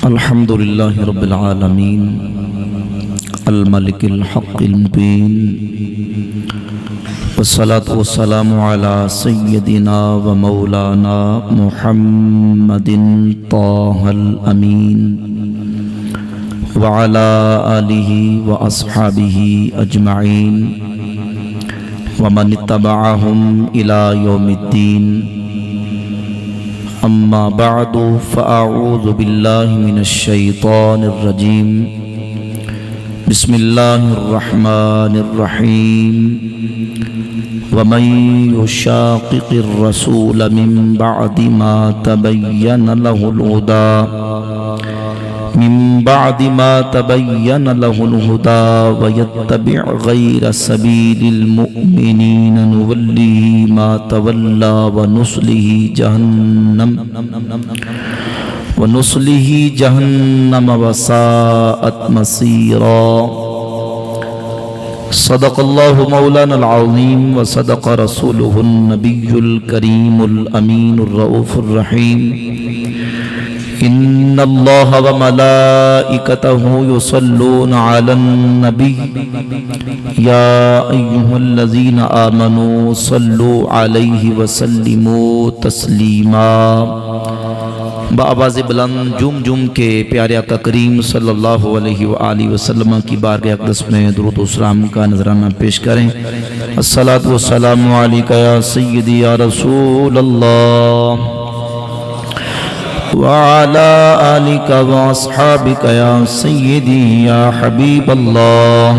الحمد لله رب العالمين الملك الحق المبين والصلاة والسلام على سيدنا ومولانا محمد طه الأمين وعلى آله وأصحابه أجمعين ومن اتبعهم إلى يوم الدين. أما بعد فأعوذ بالله من الشيطان الرجيم. بسم الله الرحمن الرحيم. ومن يشاقق الرسول من بعد ما تبين له الهدى ويتبع غير سبيل المؤمنين نوله ما تولى ونصله جهنم وساءت مصيرا. صدق الله مولانا العظيم وصدق رسوله النبي الكريم الأمين الرؤوف الرحيم. إن الله وملائكته يصلون على النبي يا أيها الذين آمنوا صلوا عليه وسلموا تسلیما. بآواز بلند جم کے پیارے آقا کریم صلی اللہ علیہ وآلہ وسلم کی بارگاہ اقدس میں درود و سلام کا نذرانہ پیش کریں. الصلاۃ والسلام علیک یا سیدی یا رسول اللہ وعلى آلك وأصحابك يا سيدي يا حبيب الله.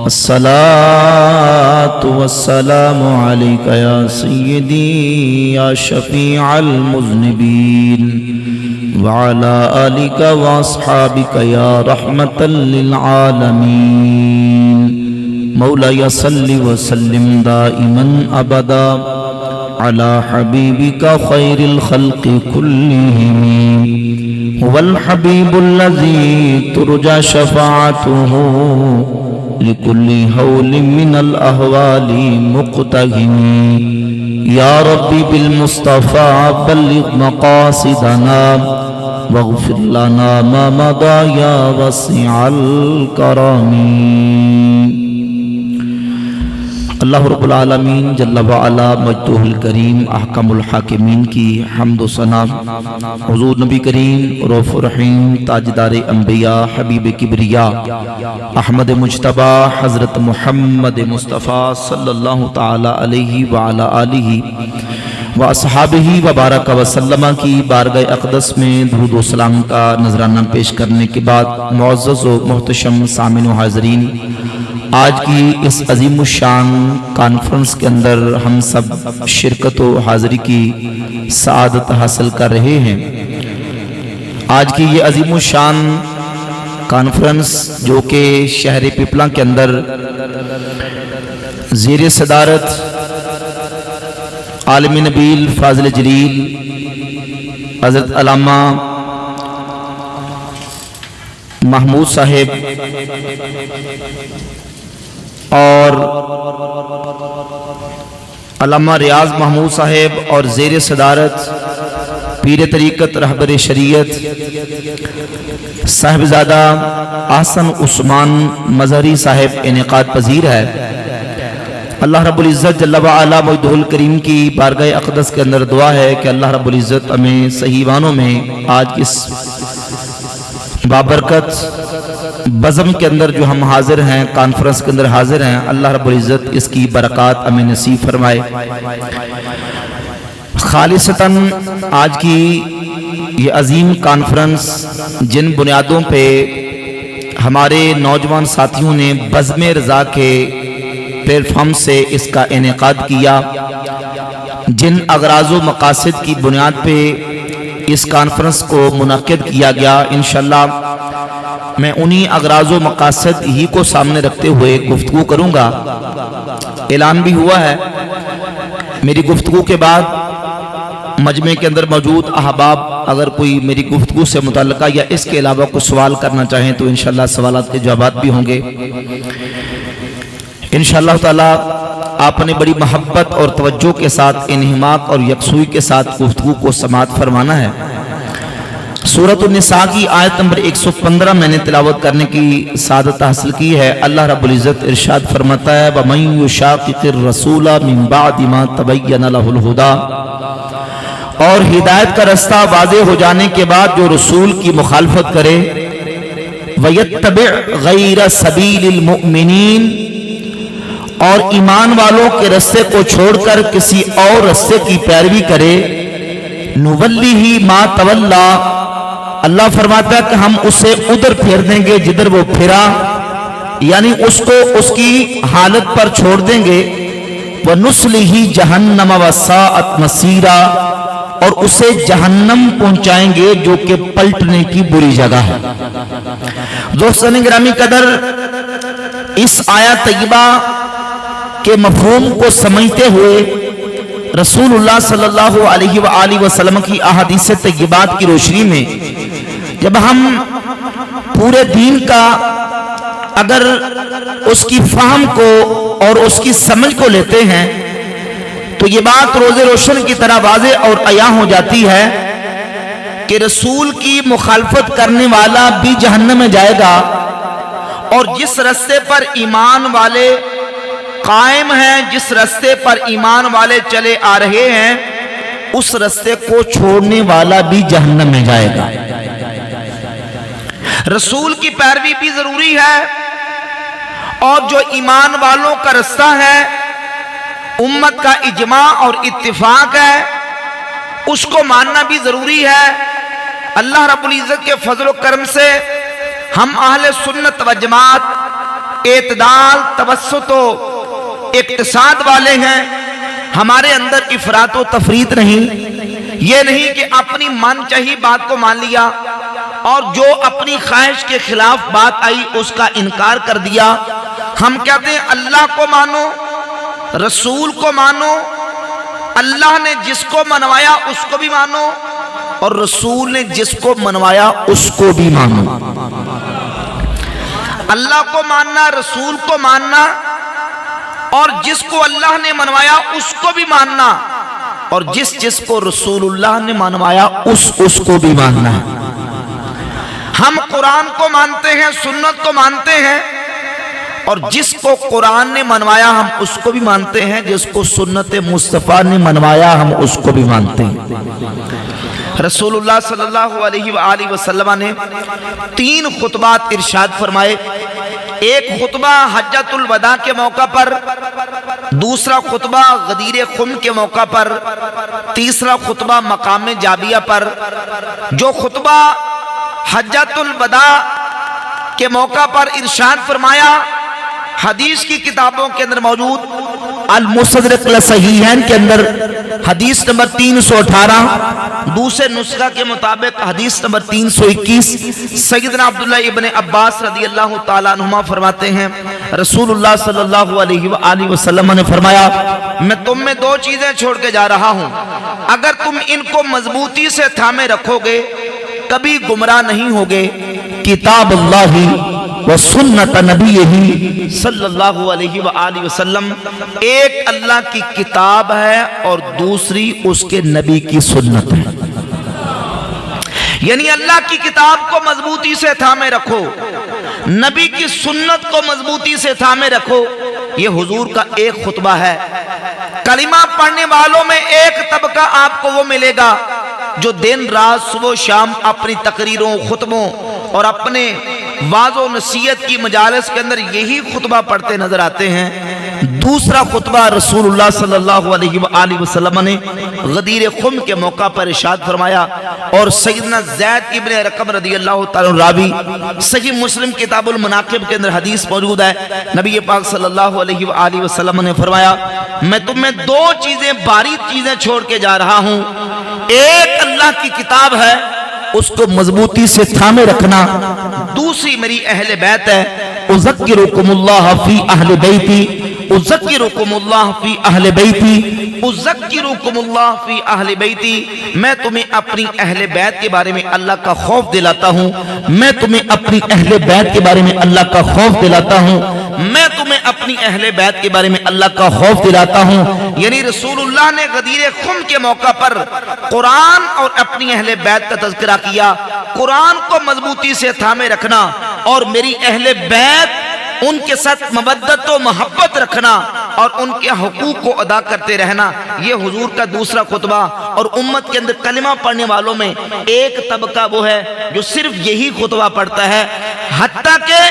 الصلاة والسلام عليك يا سيدي يا شفيع المذنبين وعلى آلك وأصحابك يا رحمة للعالمين. مولاي صل وسلم دائما أبدا على حبيبك خير الخلق كلهم. هو الحبيب الذي ترجى شفاعته لكل هول من الأهوال مقتهم. يا ربي بالمصطفى بلغ مقاصدنا واغفر لنا ما مضى يا وسيع الكرم. اللہ رب العالمین جل وعلا مجدہ الکریم احکم الحاکمین کی حمد و ثنا حضور نبی کریم رؤوف الرحیم تاجدار انبیاء حبیب کبریا احمد مجتبی حضرت محمد مصطفیٰ صلی اللہ تعالی علیہ وعلا آلہ واصحابہ وبارک وسلم کی بارگاہ اقدس میں درود و سلام کا نذرانہ پیش کرنے کے بعد معزز و محتشم سامعین و حاضرین، آج کی اس عظیم الشان کانفرنس کے اندر ہم سب شرکت و حاضری کی سعادت حاصل کر رہے ہیں. آج کی یہ عظیم الشان کانفرنس جو کہ شہر پپلا کے اندر زیر صدارت عالم نبیل فاضل جلیل حضرت علامہ محمود صاحب اور علامہ ریاض محمود صاحب اور زیر صدارت پیر طریقت رہبر شریعت صاحبزادہ احسن عثمان مظہری صاحب انعقاد پذیر ہے. اللہ رب العزت جل وعلا مجدہ الکریم کی بارگاہ اقدس کے اندر دعا ہے کہ اللہ رب العزت ہمیں صحیح معنوں میں آج اس بابرکت بزم کے اندر جو ہم حاضر ہیں، کانفرنس کے اندر حاضر ہیں، اللہ رب العزت اس کی برکات ہمیں نصیب فرمائے. خالصتاً آج کی یہ عظیم کانفرنس جن بنیادوں پہ ہمارے نوجوان ساتھیوں نے بزم رضا کے پلیٹ فارم سے اس کا انعقاد کیا، جن اغراض و مقاصد کی بنیاد پہ اس کانفرنس کو منعقد کیا گیا، انشاءاللہ میں انہی اغراض و مقاصد ہی کو سامنے رکھتے ہوئے گفتگو کروں گا. اعلان بھی ہوا ہے میری گفتگو کے بعد مجمع کے اندر موجود احباب اگر کوئی میری گفتگو سے متعلقہ یا اس کے علاوہ کوئی سوال کرنا چاہیں تو انشاءاللہ سوالات کے جوابات بھی ہوں گے. انشاءاللہ تعالی آپ نے بڑی محبت اور توجہ کے ساتھ انہماک اور یکسوئی کے ساتھ گفتگو کو سماعت فرمانا ہے. سورۃ النساء کی آیت نمبر 115 میں نے تلاوت کرنے کی سعادت حاصل کی ہے۔ اللہ رب العزت ارشاد فرماتا ہے وَمَن يُشَاقِقِ الرَّسُولَ مِن بَعْدِ مَا تَبَيَّنَ لَهُ الْهُدَىٰ، اور ہدایت کا رستہ واضح ہو جانے کے بعد جو رسول کی مخالفت کرے، وَيَتَّبِعْ غَيْرَ سَبِيلِ الْمُؤْمِنِينَ، اور ایمان والوں کے رستے کو چھوڑ کر کسی اور رستے کی پیروی کرے، نُوَلِّهِ مَا تَوَلَّىٰ، اللہ فرماتا ہے کہ ہم اسے ادھر پھیر دیں گے جدھر وہ پھرا، یعنی اس کو اس کی حالت پر چھوڑ دیں گے، وَنُصْلِهِ جَهَنَّمَ وَسَاءَتْ مَصِيرًا، اور اسے جہنم پہنچائیں گے جو کہ پلٹنے کی بری جگہ ہے۔ دوستان گرامی قدر، اس آیت طیبہ کے مفہوم کو سمجھتے ہوئے رسول اللہ صلی اللہ علیہ وآلہ وسلم کی احادیث طیبات کی روشنی میں جب ہم پورے دین کا اگر اس کی فہم کو اور اس کی سمجھ کو لیتے ہیں تو یہ بات روز روشن کی طرح واضح اور عیاں ہو جاتی ہے کہ رسول کی مخالفت کرنے والا بھی جہنم میں جائے گا، اور جس رستے پر ایمان والے قائم ہیں، جس رستے پر ایمان والے چلے آ رہے ہیں، اس رستے کو چھوڑنے والا بھی جہنم میں جائے گا۔ رسول کی پیروی بھی ضروری ہے، اور جو ایمان والوں کا رستہ ہے، امت کا اجماع اور اتفاق ہے، اس کو ماننا بھی ضروری ہے۔ اللہ رب العزت کے فضل و کرم سے ہم اہل سنت و جماعت اعتدال، توسط و اقتصاد والے ہیں۔ ہمارے اندر افراط و تفریط نہیں، یہ نہیں کہ اپنی من چاہی بات کو مان لیا اور جو اپنی خواہش کے خلاف بات آئی اس کا انکار کر دیا۔ ہم کہتے ہیں اللہ کو مانو، رسول کو مانو، اللہ نے جس کو منوایا اس کو بھی مانو، اور رسول نے جس کو منوایا اس کو بھی مانو۔ اللہ کو ماننا، رسول کو ماننا، اور جس کو اللہ نے منوایا اس کو بھی ماننا، اور جس کو رسول اللہ نے منوایا اس کو بھی ماننا ہے۔ ہم قرآن کو مانتے ہیں، سنت کو مانتے ہیں، اور جس کو قرآن نے منوایا ہم اس کو بھی مانتے ہیں، جس کو سنت مصطفیٰ نے منوایا ہم اس کو بھی مانتے ہیں۔ رسول اللہ صلی اللہ علیہ وآلہ وسلم نے 3 خطبات ارشاد فرمائے۔ ایک خطبہ حجۃ الوداع کے موقع پر، دوسرا خطبہ غدیر خم کے موقع پر، تیسرا خطبہ مقام جابیہ پر۔ جو خطبہ حجۃ الوداع کے موقع پر ارشاد فرمایا، حدیث کی کتابوں کے اندر موجود المستدرک للصحیحین کے اندر حدیث نمبر 318، دوسرے نسخہ کے مطابق حدیث نمبر 321، سیدنا عبداللہ ابن عباس رضی اللہ تعالیٰ عنہما فرماتے ہیں رسول اللہ صلی اللہ علیہ وآلہ وسلم نے فرمایا، میں تم میں 2 چیزیں چھوڑ کے جا رہا ہوں، اگر تم ان کو مضبوطی سے تھامے رکھو گے کبھی گمراہ نہیں ہوگے، کتاب اللہ و سنت نبیہ صلی اللہ علیہ وآلہ وسلم، ایک اللہ کی کتاب ہے اور دوسری اس کے نبی کی سنت ہے۔ یعنی اللہ کی کتاب کو مضبوطی سے تھامے رکھو، نبی کی سنت کو مضبوطی سے تھامے رکھو۔ یہ حضور کا ایک خطبہ ہے۔ کلمہ پڑھنے والوں میں ایک طبقہ آپ کو وہ ملے گا جو دن رات صبح و شام اپنی تقریروں، خطبوں اور اپنے واعظ و نصیحت کی مجالس کے اندر یہی خطبہ پڑھتے نظر آتے ہیں۔ دوسرا خطبہ رسول اللہ صلی اللہ علیہ وآلہ وسلم نے غدیر خم کے موقع پر ارشاد فرمایا، اور سیدنا زید ابن رقم رضی اللہ تعالیٰ راوی، صحیح مسلم کتاب المناقب کے اندر حدیث موجود ہے، نبی پاک صلی اللہ علیہ وآلہ وسلم نے فرمایا، میں تمہیں 2 چیزیں، باریک چیزیں چھوڑ کے جا رہا ہوں۔ ایک اللہ کی کتاب ہے، اس کو مضبوطی سے تھامے رکھنا، دوسری میری اہل بیت ہے، اذکرکم اللہ فی اہل بیتی، اذکرکم اللہ فی اہل بیتی، اذکرکم اللہ فی اہل بیتی، میں تمہیں اپنی اہل بیت کے بارے میں اللہ کا خوف دلاتا ہوں، میں تمہیں اپنی اہل بیت کے بارے میں اللہ کا خوف دلاتا ہوں، میں تمہیں اپنی اہل بیت کے بارے میں اللہ کا خوف دلاتا ہوں۔ یعنی رسول اللہ نے غدیر خم کے موقع پر قرآن اور اپنی اہل بیت کا تذکرہ کیا، قرآن کو مضبوطی سے تھامے رکھنا اور میری اہل بیت ان کے ساتھ مودت و محبت رکھنا اور ان کے حقوق کو ادا کرتے رہنا، یہ حضور کا دوسرا خطبہ۔ اور امت کے اندر کلمہ پڑھنے والوں میں ایک طبقہ وہ ہے جو صرف یہی خطبہ پڑھتا ہے، حتیٰ کہ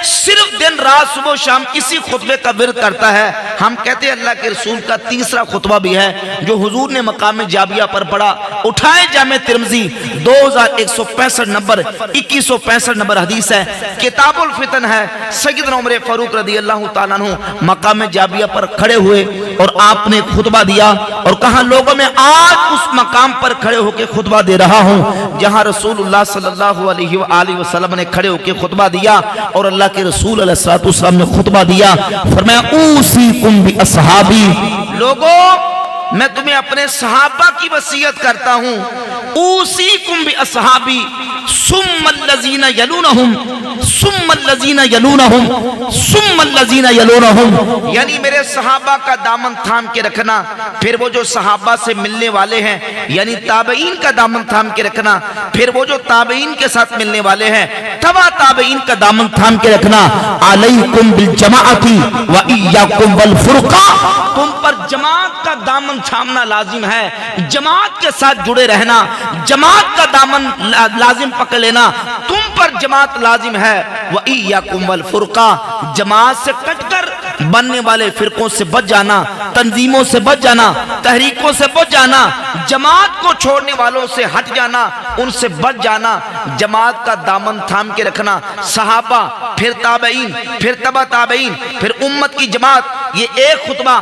صرف دن رات صبح و شام اسی خطبے کا ورد کرتا ہے۔ ہم کہتے ہیں اللہ کے رسول کا تیسرا خطبہ بھی ہے جو حضور نے مقام جابیہ پر پڑھا۔ اٹھائے جامع ترمذی 2165 نمبر 2165 نمبر حدیث ہے، کتاب الفتن ہے۔ سیدنا عمر فاروق رضی اللہ تعالیٰ عنہ مقام جابیہ پر کھڑے ہوئے اور آپ نے خطبہ دیا اور کہا لوگوں میں آج اس مقام پر کھڑے ہو کے خطبہ دے رہا ہوں جہاں رسول اللہ صلی اللہ علیہ وآلہ وسلم نے کھڑے ہو کے خطبہ دیا، اور اللہ کے رسول علیہ السلام نے خطبہ دیا، فرمایا اوصیکم باصحابی، لوگوں میں تمہیں اپنے صحابہ کی وصیت کرتا ہوں، اوصیکم باصحابی ثم الذین یلونہم ثم الذین یلونہم ثم الذین یلونہم، یعنی میرے صحابہ کا دامن تھام کے رکھنا، پھر وہ جو صحابہ سے ملنے والے ہیں یعنی تابعین کا دامن تھام کے رکھنا، پھر وہ جو تابعین کے ساتھ ملنے والے ہیں تبع تابعین کا دامن تھام کے رکھنا، علیکم بالجماعۃ و ایاکم والفرقہ، تم پر جماعت کا دامن تھامنا لازم ہے، جماعت کے ساتھ جڑے رہنا، جماعت کا دامن لازم پکڑ لینا، تم پر جماعت لازم ہے، وَإِيَّاكُمْ وَالْفُرْقَةِ، جماعت سے کٹ کر بننے والے فرقوں سے بچ جانا، تنظیموں سے بچ جانا، تحریکوں سے بچ جانا، جماعت کو چھوڑنے والوں سے ہٹ جانا، ان سے بچ جانا، جماعت کا دامن تھام کے رکھنا، صحابہ پھر تابعین پھر تبع تابعین پھر امت کی جماعت، یہ ایک خطبہ۔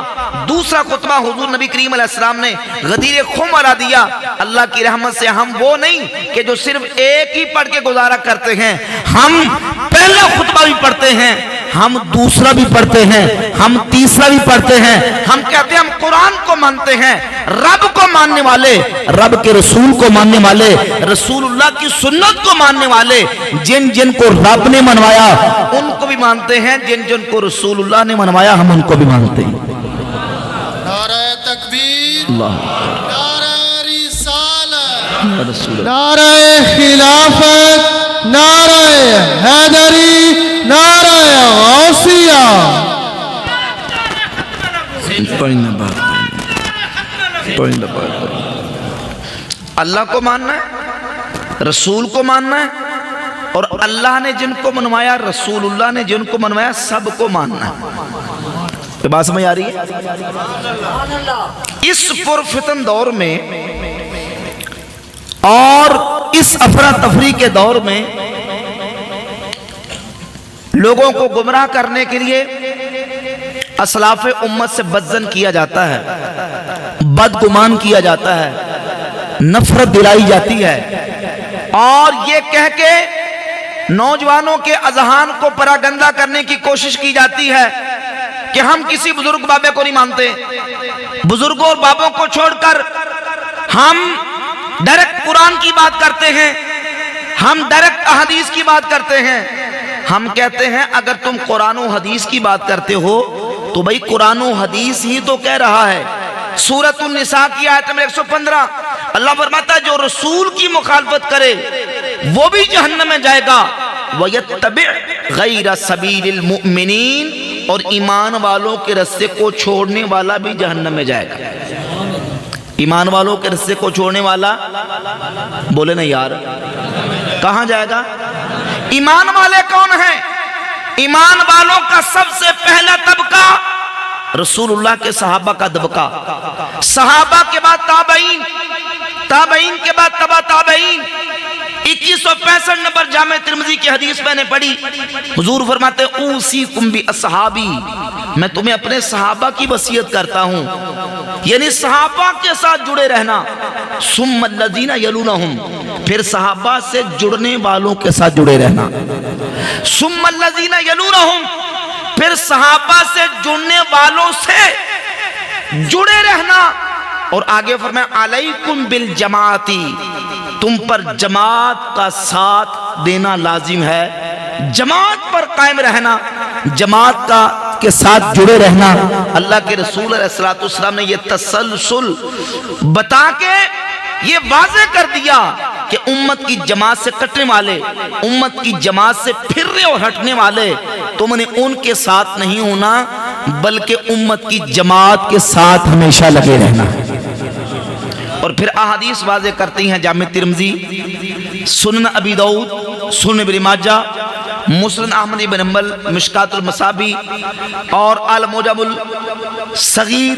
دوسرا خطبہ حضور نبی کریم علیہ السلام نے غدیر خم والا دیا۔ اللہ کی رحمت سے ہم وہ نہیں کہ جو صرف ایک ہی پڑھ کے گزارا کرتے ہیں، ہم پہلا خطبہ بھی پڑھتے ہیں، ہم دوسرا بھی پڑھتے ہیں، ہم تیسرا بھی پڑھتے ہیں، ہم کہتے ہیں ہم قرآن کو مانتے ہیں، رب کو ماننے والے، رب کے رسول کو ماننے والے، رسول اللہ کی سنت کو ماننے والے، جن جن کو رب نے منوایا ان کو بھی مانتے ہیں، جن جن کو رسول اللہ نے منوایا ہم ان کو بھی مانتے ہیں۔ نعرہ تکبیر، اللہ نعرہ رسالت، رسول اللہ، نعرہ خلافت، نعرہ حیدری، نعرہ غوثیہ۔ اللہ کو ماننا ہے، رسول کو ماننا ہے، اور اللہ نے جن کو منوایا، رسول اللہ نے جن کو منوایا، سب کو ماننا ہے۔ یہ بات سمجھ آ رہی ہے؟ اس پرفتن دور میں اور اس افراتفری کے دور میں لوگوں کو گمراہ کرنے کے لیے اسلاف امت سے بدظن کیا جاتا ہے، بدگمان کیا جاتا ہے، نفرت دلائی جاتی ہے، اور یہ کہہ کے نوجوانوں کے اذہان کو پراگندہ کرنے کی کوشش کی جاتی ہے کہ ہم کسی بزرگ بابے کو نہیں مانتے، بزرگوں اور بابوں کو چھوڑ کر ہم ڈائریکٹ قرآن کی بات کرتے ہیں، ہم ڈائریکٹ احادیث کی بات کرتے ہیں۔ ہم کہتے ہیں اگر تم قرآن و حدیث کی بات کرتے ہو تو بھئی قرآن و حدیث ہی تو کہہ رہا ہے۔ سورۃ النساء کی آیت نمبر 115 اللہ فرماتا ہے جو رسول کی مخالفت کرے وہ بھی جہنم میں جائے گا، وَيَتَّبِعْ غَيْرَ سَبِيلِ الْمُؤْمِنِينَ، اور ایمان والوں کے رستے کو چھوڑنے والا بھی جہنم میں جائے گا۔ ایمان والوں کے رستے کو چھوڑنے والا، بولے نا یار، کہاں جائے گا؟ ایمان والے کون ہیں؟ ایمان والوں کا سب سے پہلا طبقہ رسول اللہ کے صحابہ کا طبقہ، صحابہ کے بعد تابعین، تابعین کے بعد تبع تابعین۔ 2165 نمبر جامع ترمذی کی حدیث میں نے پڑھی، حضور فرماتے ہیں اوصیکم باصحابی، میں تمہیں اپنے صحابہ کی وصیت کرتا ہوں، یعنی صحابہ کے ساتھ جڑے رہنا، ثم الذین یلونہم، پھر صحابہ سے جڑنے والوں کے ساتھ جڑے رہنا، ثم الذین یلونہم، پھر صحابہ سے جڑنے والوں سے جڑے رہنا، اور آگے فرمایا علیکم بالجماعتی، تم پر جماعت کا ساتھ دینا لازم ہے، جماعت پر قائم رہنا، جماعت کے ساتھ جڑے رہنا۔ اللہ کے رسول علیہ السلام نے یہ تسلسل بتا کے یہ واضح کر دیا کہ امت کی جماعت سے کٹنے والے، امت کی جماعت سے پھرنے اور ہٹنے والے، تم نے ان کے ساتھ نہیں ہونا بلکہ امت کی جماعت کے ساتھ ہمیشہ لگے رہنا۔ اور پھر احادیث واضح کرتی ہیں جامع ترمذی، سنن ابی داؤد، سنن ابن ماجہ، مسند احمد بن حنبل، مشکات المصابیح اور المعجم الصغیر،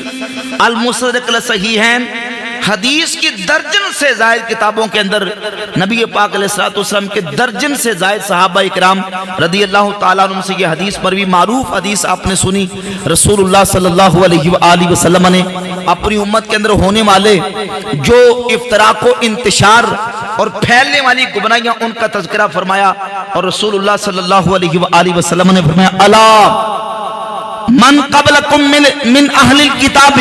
المستدرک الصحیحین، حدیث کی درجن سے زائد کتابوں کے اندر نبی پاک علیہ السلام کے درجن سے زائد صحابہ اکرام رضی اللہ تعالیٰ عنہ سے یہ حدیث مروی، معروف حدیث آپ نے سنی، رسول اللہ صلی اللہ علیہ وآلہ وسلم نے اپنی امت کے اندر ہونے والے جو افتراق و انتشار اور پھیلنے والی گمراہیاں ان کا تذکرہ فرمایا، اور رسول اللہ صلی اللہ علیہ وآلہ وسلم نے فرمایا الا من قبلکم من اہل الکتاب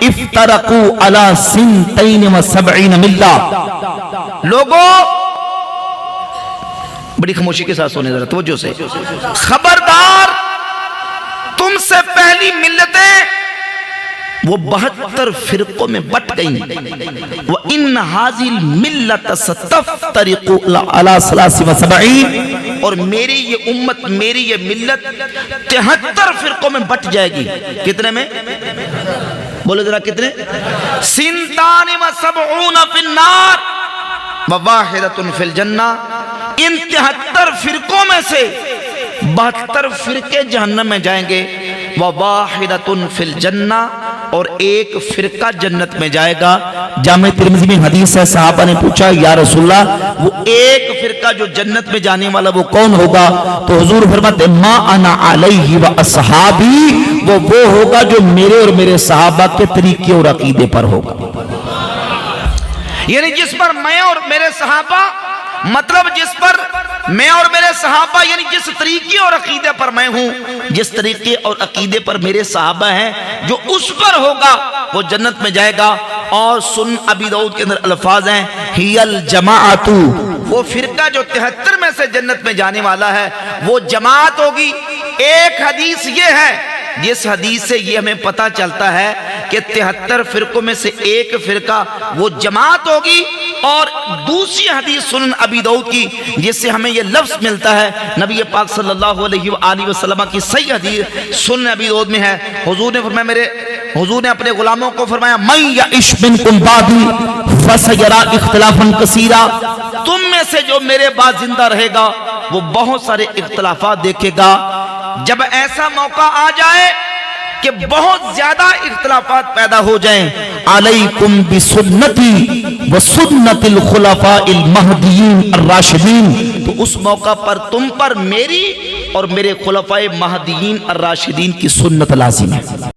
افترقوا علی سنتین و سبعین ملہ۔ لوگوں بڑی خاموشی کے ساتھ سونے ذرا توجہ سے، خبردار تم سے پہلی ملتیں وہ 72 فرقوں میں بٹ گئیں، وَإِنَّ هَذِهِ الْمِلَّةَ سَتَفْتَرِقُ عَلَى 73، اور میری یہ امت، میری یہ ملت 73 فرقوں میں بٹ جائے گی۔ کتنے میں؟ بولے ذرا کتنے؟ 72 فی النار وواحدۃ فی الجنہ۔ ان 73 فرقوں میں سے 72 فرقے جہنم میں جائیں گے، وواحدۃ فی الجنہ، اور ایک فرقہ جنت میں جائے گا۔ جامع ترمذی میں حدیث ہے، صحابہ نے پوچھا یا رسول اللہ وہ ایک فرقہ جو جنت میں جانے والا وہ کون ہوگا؟ تو حضور فرماتے ما انا علیہ و اصحابی، وہ ہوگا جو میرے اور میرے صحابہ کے طریقے اور عقیدے پر ہوگا، یعنی جس پر میں اور میرے صحابہ، مطلب جس پر میں اور میرے صحابہ، یعنی جس طریقے اور عقیدے پر میں ہوں، جس طریقے اور عقیدے پر میرے صحابہ ہیں، جو اس پر ہوگا وہ جنت میں جائے گا۔ اور سن ابی داؤد کے اندر الفاظ ہیں ہی الجماعت، وہ فرقہ جو 73 میں سے جنت میں جانے والا ہے وہ جماعت ہوگی۔ ایک حدیث یہ ہے، جس حدیث سے یہ ہمیں پتہ چلتا ہے کہ 73 فرقوں میں سے ایک فرقہ وہ جماعت ہوگی، اور دوسری حدیث سنن ابی داؤد کی جس سے ہمیں یہ لفظ ملتا ہے، نبی پاک صلی اللہ علیہ وآلہ وسلم کی صحیح حدیث سنن ابی داؤد میں ہے، حضور نے فرمایا، حضور نے اپنے غلاموں کو فرمایا من یعش منکم بعدی فسیری اختلافا کثیرا، تم میں سے جو میرے بعد زندہ رہے گا وہ بہت سارے اختلافات دیکھے گا۔ جب ایسا موقع آ جائے کہ بہت زیادہ اختلافات پیدا ہو جائیں، علیکم بسنتی وسنت الخلفاء المہدیین الراشدین، تو اس موقع پر تم پر میری اور میرے خلفاء مہدیین الراشدین کی سنت لازم ہے۔